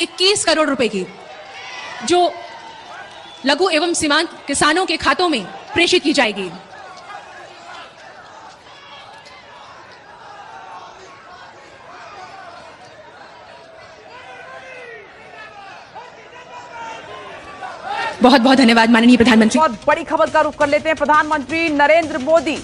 21 करोड़ रुपए की, जो लघु एवं सीमांत किसानों के खातों में प्रेषित की जाएगी। बहुत बहुत धन्यवाद माननीय प्रधानमंत्री। बहुत बड़ी खबर का रुख कर लेते हैं। प्रधानमंत्री नरेंद्र मोदी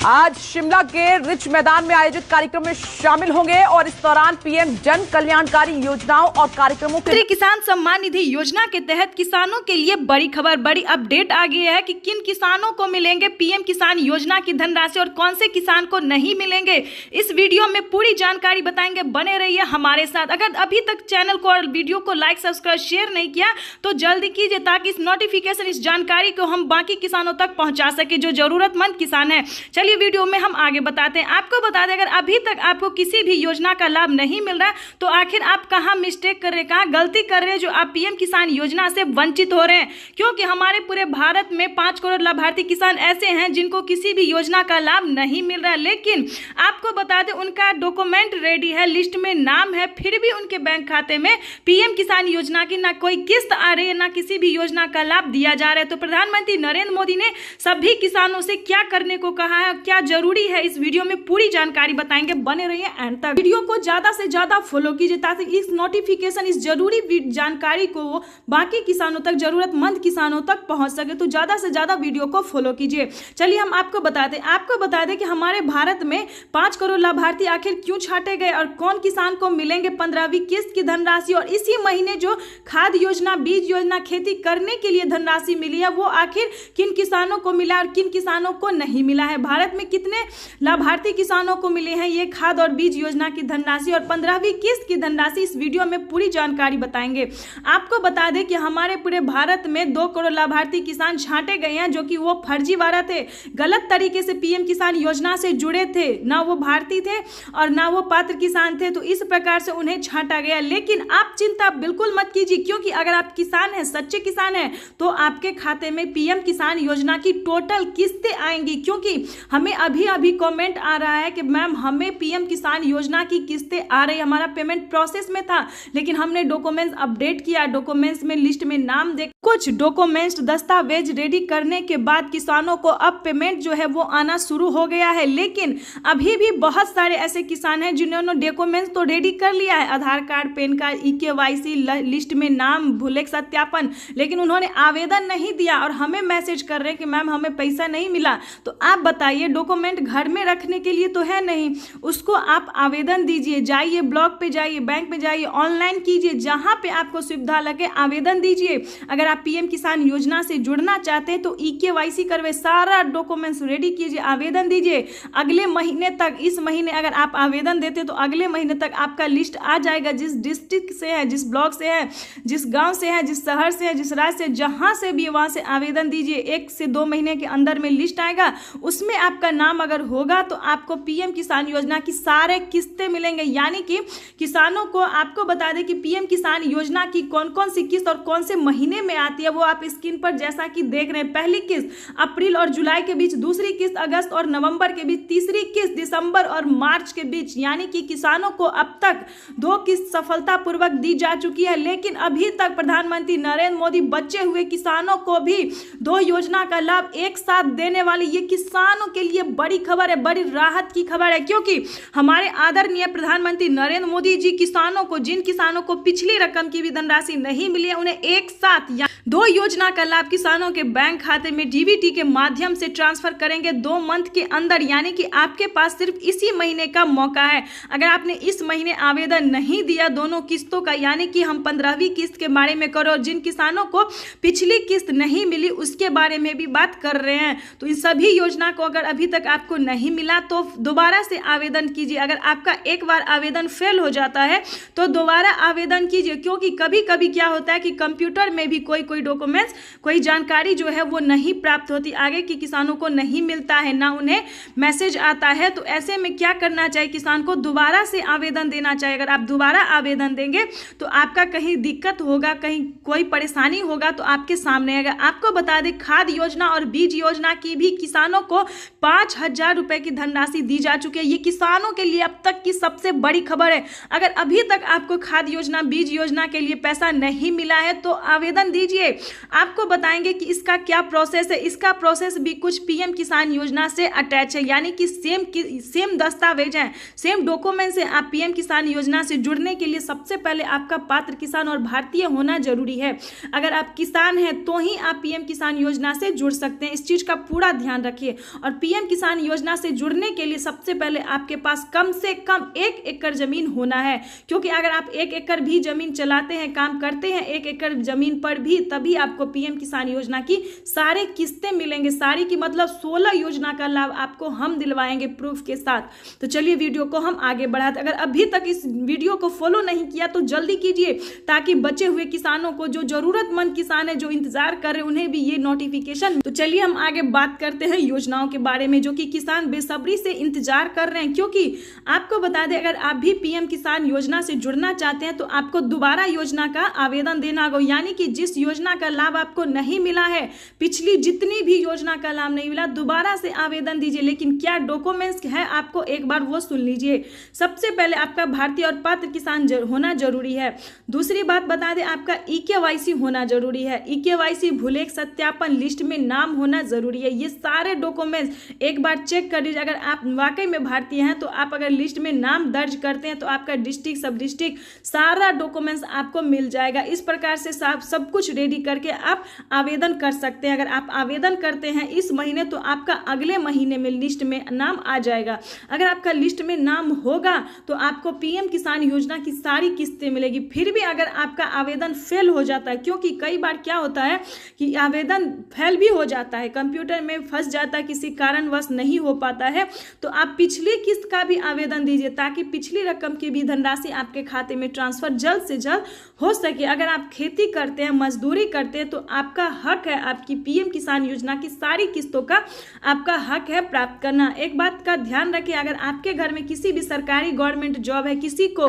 आज शिमला के रिच मैदान में आयोजित कार्यक्रम में शामिल होंगे और इस दौरान पीएम जन कल्याणकारी योजनाओं और कार्यक्रमों के किसान सम्मान निधि योजना के तहत किसानों के लिए बड़ी खबर, बड़ी अपडेट आ गई है कि किन किसानों को मिलेंगे पीएम किसान योजना की धनराशि और कौन से किसान को नहीं मिलेंगे। इस वीडियो में पूरी जानकारी बताएंगे, बने रहिए हमारे साथ। अगर अभी तक चैनल को और वीडियो को लाइक सब्सक्राइब शेयर नहीं किया तो जल्दी कीजिए, ताकि इस नोटिफिकेशन, इस जानकारी को हम बाकी किसानों तक पहुंचा सके जो जरूरतमंद किसान है। चलिए वीडियो में हम आगे बताते हैं। आपको बता दें, अगर अभी तक आपको किसी भी योजना का लाभ नहीं मिल रहा तो आखिर आप कहां मिस्टेक कर रहे हैं, कहां गलती कर रहे हैं जो आप पीएम किसान योजना से वंचित हो रहे हैं। क्योंकि हमारे पूरे भारत में 5 करोड़ लाभार्थी किसान ऐसे हैं जिनको किसी भी योजना का लाभ नहीं मिल रहा है, लेकिन आपको बता दें उनका डॉक्यूमेंट रेडी है, लिस्ट में नाम है, फिर भी उनके बैंक खाते में पीएम किसान योजना की ना कोई किस्त आ रही है, ना किसी भी योजना का लाभ दिया जा रहा है। तो प्रधानमंत्री नरेंद्र मोदी ने सभी किसानों से क्या करने को कहा है, क्या जरूरी है, इस वीडियो में पूरी जानकारी बताएंगे, बने रहिए एंड तक। वीडियो को ज्यादा से ज्यादा फॉलो कीजिए ताकि इस नोटिफिकेशन, इस जरूरी जानकारी को बाकी किसानों तक, जरूरतमंद किसानों तक पहुंच सके। तो ज्यादा से ज्यादा वीडियो को फॉलो कीजिए। चलिए हम आपको बता दें कि हमारे भारत में 5 करोड़ लाभार्थी आखिर क्यों छांटे गए और कौन किसान को मिलेंगे 15वीं किस्त की धनराशि, और इसी महीने जो खाद योजना, बीज योजना, खेती करने के लिए धनराशि मिली है वो आखिर किन किसानों को मिला और किन किसानों को नहीं मिला है। भारत में कितने लाभार्थी किसानों को मिले हैं ये खाद और बीज योजना की धनराशि और 15वीं किस्त की धनराशि, इस वीडियो में पूरी जानकारी बताएंगे। आपको बता दें कि हमारे पूरे भारत में 2 करोड़ लाभार्थी किसान छांटे गए हैं जो कि वो फर्जीवाड़ा थे, गलत तरीके से पीएम किसान योजना से जुड़े थे, ना वो भारतीय थे और ना वो पात्र किसान थे, तो इस प्रकार से उन्हें छांटा गया। लेकिन आप चिंता बिल्कुल मत कीजिए, क्योंकि अगर आप किसान हैं, सच्चे किसान हैं, तो आपके खाते में पीएम किसान योजना की टोटल किस्तें आएंगी। क्योंकि हमें अभी कमेंट आ रहा है कि मैम हमें पीएम किसान योजना की किस्तें आ रही, हमारा पेमेंट प्रोसेस में था लेकिन हमने डॉक्यूमेंट्स अपडेट किया, डॉक्यूमेंट्स में लिस्ट में नाम देख कुछ डॉक्यूमेंट्स, दस्तावेज रेडी करने के बाद किसानों को अब पेमेंट जो है वो आना शुरू हो गया है। लेकिन अभी भी बहुत सारे ऐसे किसान हैं जिन्होंने डॉक्यूमेंट्स तो रेडी कर लिया है, Aadhaar card, PAN card, EKYC, list में नाम, भूलेख सत्यापन, लेकिन उन्होंने आवेदन नहीं दिया और हमें मैसेज कर रहे हैं कि मैम हमें पैसा नहीं मिला। तो आप बताइए, डॉक्यूमेंट घर में रखने के लिए तो है नहीं, उसको आप आवेदन दीजिए, जाइए ब्लॉक पे जाइए, बैंक में जाइए, ऑनलाइन कीजिए, जहां पे आपको सुविधा लगे आवेदन दीजिए। अगर आप पीएम किसान योजना से जुड़ना चाहते हैं तो EKYC करवे, सारा डॉक्यूमेंट्स रेडी कीजिए, आवेदन दीजिए। अगले महीने तक, इस महीने अगर आप आवेदन देते तो अगले महीने तक आपका लिस्ट आ जाएगा, जिस डिस्ट्रिक्ट से है, जिस ब्लॉक से है, जिस गाँव से है, जिस शहर से है, जिस राज्य से, जहां से भी वहां से आवेदन दीजिए। 1 से 2 महीने के अंदर में लिस्ट आएगा, उसमें आपका नाम अगर होगा तो आपको पीएम किसान योजना की सारे किस्तें मिलेंगे। यानी कि किसानों को, आपको बता दें कि पीएम किसान योजना की कौन कौन सी किस्त और कौन से महीने में आती है वो आप स्क्रीन पर जैसा कि देख रहे हैं। पहली किस्त अप्रैल और जुलाई के बीच, दूसरी किस्त अगस्त और नवंबर के बीच, तीसरी किस्त दिसंबर और मार्च के बीच। यानी कि किसानों को अब तक 2 किस्त सफलतापूर्वक दी जा चुकी है। लेकिन अभी तक प्रधानमंत्री नरेंद्र मोदी बचे हुए किसानों को भी 2 योजना का लाभ एक साथ देने वाली, ये किसानों के लिए बड़ी खबर है, बड़ी राहत की खबर है। क्योंकि हमारे आदरणीय प्रधानमंत्री नरेंद्र मोदी जी किसानों को, जिन किसानों को पिछली रकम की भी धनराशि नहीं मिली है, उन्हें एक साथ 2 योजना का लाभ किसानों के बैंक खाते में डीबीटी के माध्यम से ट्रांसफर करेंगे 2 मंथ के अंदर। यानी कि आपके पास सिर्फ इसी महीने का मौका है। अगर आपने इस महीने आवेदन नहीं दिया दोनों किस्तों का, यानी कि हम 15वीं किस्त के बारे में करो, जिन किसानों को पिछली किस्त नहीं मिली उसके बारे में भी बात कर रहे हैं। तो इन सभी योजना को अगर अभी तक आपको नहीं मिला तो दोबारा से आवेदन कीजिए। अगर आपका एक बार आवेदन फेल हो जाता है तो दोबारा आवेदन कीजिए, क्योंकि कभी कभी क्या होता है कि कंप्यूटर में भी कोई कोई डॉक्यूमेंट्स, कोई जानकारी जो है वो नहीं प्राप्त होती, आगे के किसानों को नहीं मिलता है, ना उन्हें मैसेज आता है। तो ऐसे में क्या करना चाहिए, किसान को दोबारा से आवेदन देना चाहिए। अगर आप दोबारा आवेदन देंगे तो आपका कहीं दिक्कत होगा, कहीं कोई परेशानी होगा तो आपके सामने आएगा। आपको बता दें, खाद योजना और बीज योजना की भी किसानों को 5,000 रुपए की धनराशि दी जा चुकी है। ये किसानों के लिए अब तक की सबसे बड़ी खबर है। अगर अभी तक आपको खाद योजना, बीज योजना के लिए पैसा नहीं मिला है तो आवेदन दीजिए। आपको बताएंगे कि इसका क्या प्रोसेस है। इसका प्रोसेस भी कुछ पीएम किसान योजना से अटैच है, यानी कि सेम दस्तावेज हैं, सेम डॉक्यूमेंट्स हैं। आप पीएम किसान योजना से जुड़ने के लिए सबसे पहले आपका पात्र किसान और भारतीय होना जरूरी है। अगर आप किसान हैं तो ही आप पीएम किसान योजना से जुड़ सकते हैं। इस चीज का पूरा ध्यान रखिए। और पीएम किसान योजना से जुड़ने के लिए सबसे पहले आपके पास कम से कम 1 एकड़ जमीन होना है, क्योंकि अगर आप 1 एकड़ भी जमीन चलाते हैं, काम करते हैं 1 एकड़ जमीन पर भी, तभी आपको पीएम किसान योजना की सारे किस्तें मिलेंगे। सारी की मतलब 16 योजना का लाभ आपको हम दिलवाएंगे प्रूफ के साथ। तो चलिए वीडियो को हम आगे बढ़ाते। अगर अभी तक इस वीडियो को फॉलो नहीं किया तो जल्दी कीजिए, ताकि बचे हुए किसानों को, जो जरूरतमंद किसान है, जो इंतजार कर रहे हैं, उन्हें भी ये नोटिफिकेशन। तो चलिए हम आगे बात करते हैं योजनाओं के बारे में, जो कि किसान बेसब्री से इंतजार कर रहे हैं। क्योंकि आपको बता दें, अगर आप भी पीएम किसान योजना से जुड़ना चाहते हैं तो आपको दोबारा योजना का आवेदन देना होगा। यानी कि जिस योजना का लाभ आपको नहीं मिला है, पिछली जितनी भी योजना का लाभ नहीं मिला, दोबारा से आवेदन दीजिए। लेकिन क्या डॉक्यूमेंट्स है आपको एक बार वो सुन लीजिए। सबसे पहले आपका भारतीय और पात्र किसान होना जरूरी है। दूसरी बात बता दें, आपका EKYC होना जरूरी है। EKYC भूलेख सत्यापन लिस्ट में नाम होना जरूरी है। ये सारे डॉक्यूमेंट्स एक बार चेक कर लीजिए। अगर आप वाकई में भारतीय हैं तो आप अगर लिस्ट में नाम दर्ज करते हैं तो आपका डिस्ट्रिक्ट, सब डिस्ट्रिक्ट, सारा डॉक्यूमेंट्स आपको मिल जाएगा। इस प्रकार से सब कुछ रेडी करके आप आवेदन कर सकते हैं। अगर आप आवेदन करते हैं इस महीने तो आपका अगले महीने में लिस्ट में नाम आ जाएगा। अगर आपका लिस्ट में नाम होगा तो आपको पीएम किसान योजना की सारी किस्तें मिलेगी। फिर भी अगर आपका आवेदन फेल हो जाता है, क्योंकि कई बार क्या होता है कि आवेदन फेल भी हो जाता है, कंप्यूटर में फंस जाता है, किसी कारणवश नहीं हो पाता है, तो आप पिछली किस्त का भी आवेदन दीजिए, ताकि पिछली रकम की भी धनराशि आपके खाते में ट्रांसफर जल्द से जल्द हो सके। अगर आप खेती करते हैं, मजदूरी करते हैं, तो आपका हक है, आपकी पीएम किसान योजना की सारी किस्तों का आपका हक है प्राप्त करना। एक बात का ध्यान रखिए, अगर आपके घर में किसी भी सरकारी गवर्नमेंट जॉब है,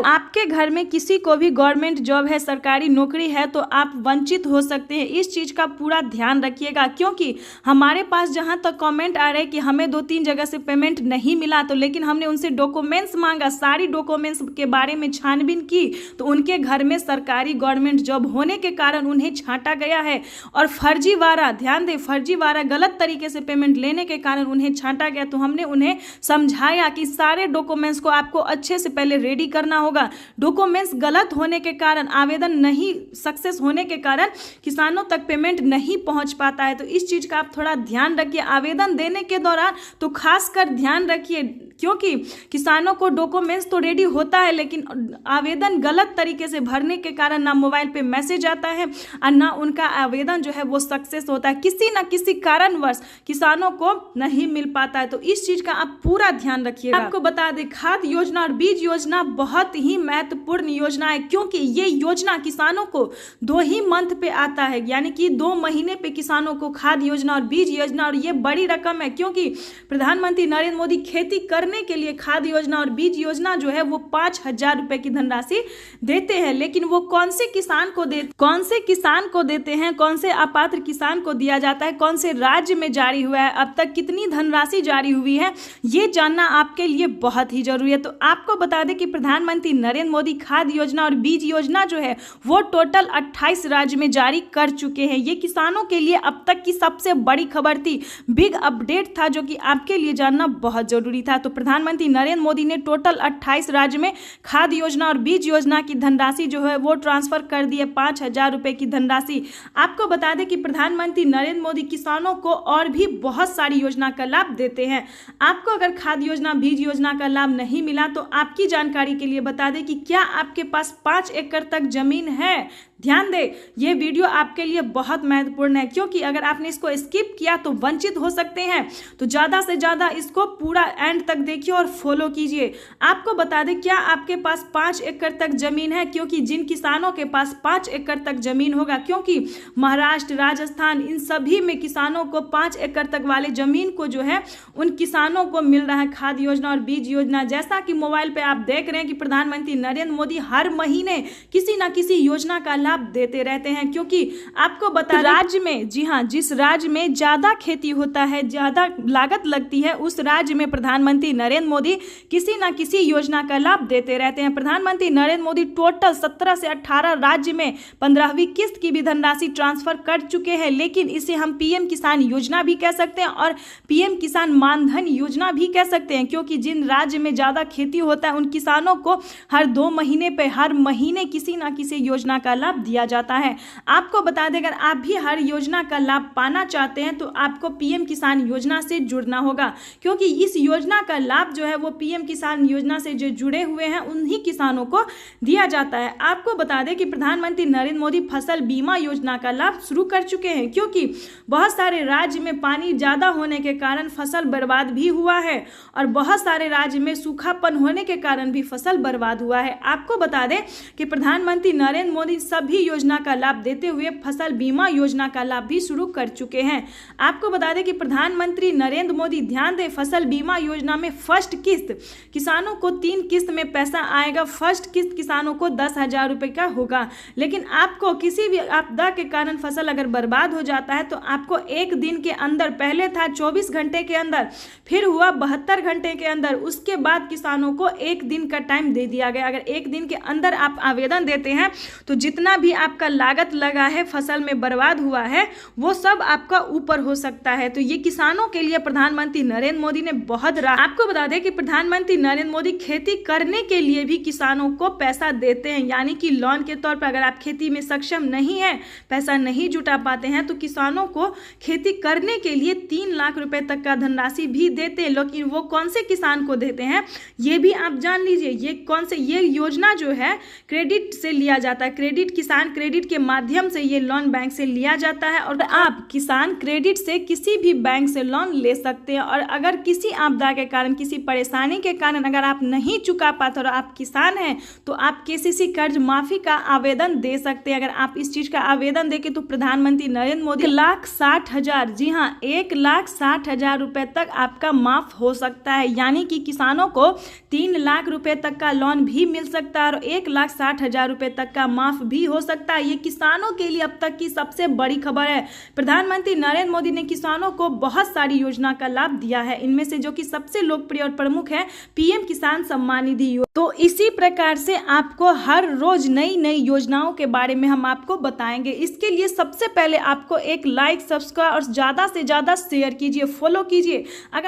आपके घर में किसी को भी गवर्नमेंट जॉब है, सरकारी नौकरी है, तो आप वंचित हो सकते हैं। इस चीज का पूरा ध्यान रखिएगा, क्योंकि हमारे पास जहां तक कमेंट आ रहे हैं कि हमें 2-3 जगह से पेमेंट नहीं मिला, तो लेकिन हमने उनसे डॉक्यूमेंट्स मांगा, सारी डॉक्यूमेंट्स के बारे में छानबीन की, तो उनके घर में सरकारी गवर्नमेंट जॉब होने के कारण उन्हें छांटा गया है। और फर्जीवाड़ा, ध्यान दें, फर्जीवाड़ा गलत तरीके से पेमेंट लेने के कारण उन्हें छांटा गया। तो हमने उन्हें समझाया कि सारे डॉक्यूमेंट्स को आपको अच्छे से पहले रेडी करना होगा। डॉक्यूमेंट्स गलत होने के कारण, आवेदन नहीं सक्सेस होने के कारण किसानों तक पेमेंट नहीं पहुंच पाता है। तो इस चीज का आप थोड़ा ध्यान रखिए। आवेदन देने के दौरान तो खासकर ध्यान रखिए, क्योंकि किसानों को डॉक्यूमेंट्स तो रेडी होता है, लेकिन आवेदन गलत तरीके से भरने के कारण ना मोबाइल पे मैसेज आता है और ना उनका आवेदन जो है वो सक्सेस होता है। किसी ना किसी कारणवश किसानों को नहीं मिल पाता है। तो इस चीज का आप पूरा ध्यान रखिएगा। आपको बता दें, खाद योजना और बीज योजना बहुत ही महत्वपूर्ण योजना है, क्योंकि ये योजना किसानों को 2 ही मंथ पे आता है, यानी कि 2 महीने पे किसानों को खाद योजना और बीज योजना। और ये बड़ी रकम है, क्योंकि प्रधानमंत्री नरेंद्र मोदी खेती करने के लिए खाद योजना और बीज योजना जो है वो 5,000 रुपए की धनराशि देते हैं। लेकिन वो कौन से किसान को देते हैं, कौन से अपात्र किसान को दिया जाता है, कौन से राज्य में जारी हुआ है, अब तक कितनी धनराशि जारी हुई है, ये जानना आपके लिए बहुत ही जरूरी है। तो आपको बता दें कि प्रधानमंत्री नरेंद्र मोदी खाद योजना और बीज योजना जो है वो टोटल 28 राज्य में जारी कर चुके हैं। ये किसानों के लिए अब तक की सबसे बड़ी खबर थी, बिग अपडेट था, जो कि आपके लिए जानना बहुत जरूरी था। तो प्रधानमंत्री नरेंद्र मोदी ने टोटल 28 राज्य में खाद योजना और बीज योजना की धनराशि जो है वो ट्रांसफर कर दी है, 5,000 रुपए की धनराशि। आपको बता दें कि प्रधानमंत्री नरेंद्र मोदी किसानों को और भी बहुत सारी योजना का लाभ देते हैं। आपको अगर खाद योजना, बीज योजना का लाभ नहीं मिला तो आपकी जानकारी के लिए बता दें कि क्या आपके पास 5 एकड़ तक जमीन है। ध्यान दें, ये वीडियो आपके लिए बहुत महत्वपूर्ण है, क्योंकि अगर आपने इसको स्किप किया तो वंचित हो सकते हैं। तो ज़्यादा से ज़्यादा इसको पूरा एंड तक देखिए और फॉलो कीजिए। आपको बता दें, क्या आपके पास 5 एकड़ तक जमीन है? क्योंकि जिन किसानों के पास 5 एकड़ तक जमीन होगा, क्योंकि महाराष्ट्र, राजस्थान, इन सभी में किसानों को 5 एकड़ तक वाले जमीन को जो है उन किसानों को मिल रहा है खाद योजना और बीज योजना। जैसा कि मोबाइल पे आप देख रहे हैं कि प्रधानमंत्री नरेंद्र मोदी हर महीने किसी ना किसी योजना का लाभ देते रहते हैं। क्योंकि आपको बता राज्य में, जी हाँ, जिस राज्य में ज्यादा खेती होता है, ज्यादा लागत लगती है, उस राज्य में प्रधानमंत्री नरेंद्र मोदी किसी ना किसी योजना का लाभ देते रहते हैं। प्रधानमंत्री नरेंद्र मोदी टोटल 17 से 18 राज्य में 15वीं किस्त की भी धनराशि ट्रांसफर कर चुके हैं। लेकिन इसे हम पीएम किसान योजना भी कह सकते हैं और पीएम किसान मानधन योजना भी कह सकते हैं, क्योंकि जिन राज्य में ज्यादा खेती होता है उन किसानों को हर 2 महीने पे, हर महीने किसी ना किसी योजना का लाभ दिया जाता है। आपको बता दें, अगर आप भी हर योजना का लाभ पाना चाहते हैं तो आपको पीएम किसान योजना से जुड़ना होगा, क्योंकि इस योजना का लाभ जो है वो पीएम किसान योजना से जो जुड़े हुए हैं उन्हीं किसानों को दिया जाता है। आपको बता दें कि प्रधानमंत्री नरेंद्र मोदी फसल बीमा योजना का लाभ शुरू कर चुके हैं, क्योंकि बहुत सारे राज्य में पानी ज्यादा होने के कारण फसल बर्बाद भी हुआ है और बहुत सारे राज्य में सूखापन होने के कारण भी फसल बर्बाद हुआ है। आपको बता दें कि प्रधानमंत्री नरेंद्र मोदी सभी योजना का लाभ देते हुए फसल बीमा योजना का लाभ भी शुरू कर चुके हैं। आपको बता दें कि प्रधानमंत्री नरेंद्र मोदी, ध्यान दें, फसल बीमा योजना में फर्स्ट किस्त किसानों को 3 किस्त में पैसा आएगा। फर्स्ट किस्त किसानों को 10,000 रुपए का होगा। लेकिन आपको किसी भी आपदा के कारण फसल अगर बर्बाद हो जाता है तो आपको 1 दिन के अंदर, पहले था 24 घंटे के अंदर, फिर हुआ 72 घंटे के अंदर, उसके बाद किसानों को 1 दिन का टाइम दे दिया गया। अगर 1 दिन के अंदर आप आवेदन देते हैं तो जितना भी आपका लागत लगा है, फसल में बर्बाद हुआ है, वो सब आपका ऊपर हो सकता है। तो ये किसानों के लिए प्रधानमंत्री नरेंद्र मोदी ने बहुत आपको बता दें कि प्रधानमंत्री नरेंद्र मोदी खेती करने के लिए भी किसानों को पैसा देते हैं, यानी कि लोन के तौर पर। अगर आप खेती में सक्षम नहीं है, पैसा नहीं जुटा पाते हैं, तो किसानों को खेती करने के लिए 3 लाख रुपए तक का धनराशि भी देते हैं। लेकिन वो कौन से किसान को देते हैं ये भी आप जान लीजिए। ये योजना जो है क्रेडिट से लिया जाता है, क्रेडिट, किसान क्रेडिट के माध्यम से ये लोन बैंक से लिया जाता है और आप किसान क्रेडिट से किसी भी बैंक से लोन ले सकते हैं। और अगर किसी आपदा के कारण, किसी परेशानी के कारण अगर आप नहीं चुका पाते और आप किसान हैं तो आप केसीसी कर्ज माफी का आवेदन दे सकते हैं। अगर आप इस चीज का आवेदन देंगे तो प्रधानमंत्री नरेंद्र मोदी 1,60,000, जी हाँ, 1,60,000 रुपए तक आपका माफ हो सकता है। यानी कि किसानों को 3 लाख रुपए तक का लोन भी मिल सकता है और 1,60,000 रुपए तक का माफ भी हो सकता है। ये किसानों के लिए अब तक की सबसे बड़ी खबर है। प्रधानमंत्री नरेंद्र मोदी ने किसानों को बहुत सारी योजना का लाभ दिया है, इनमें से जो कि सबसे लोकप्रिय और प्रमुख है पीएम किसान सम्मान निधि। तो इसी प्रकार से आपको हर रोज नई नई योजनाओं के बारे में हम आपको बताएंगे। इसके लिए सबसे पहले आपको एक लाइक, सब्सक्राइब और ज्यादा से ज्यादा शेयर कीजिए, फॉलो कीजिए। अगर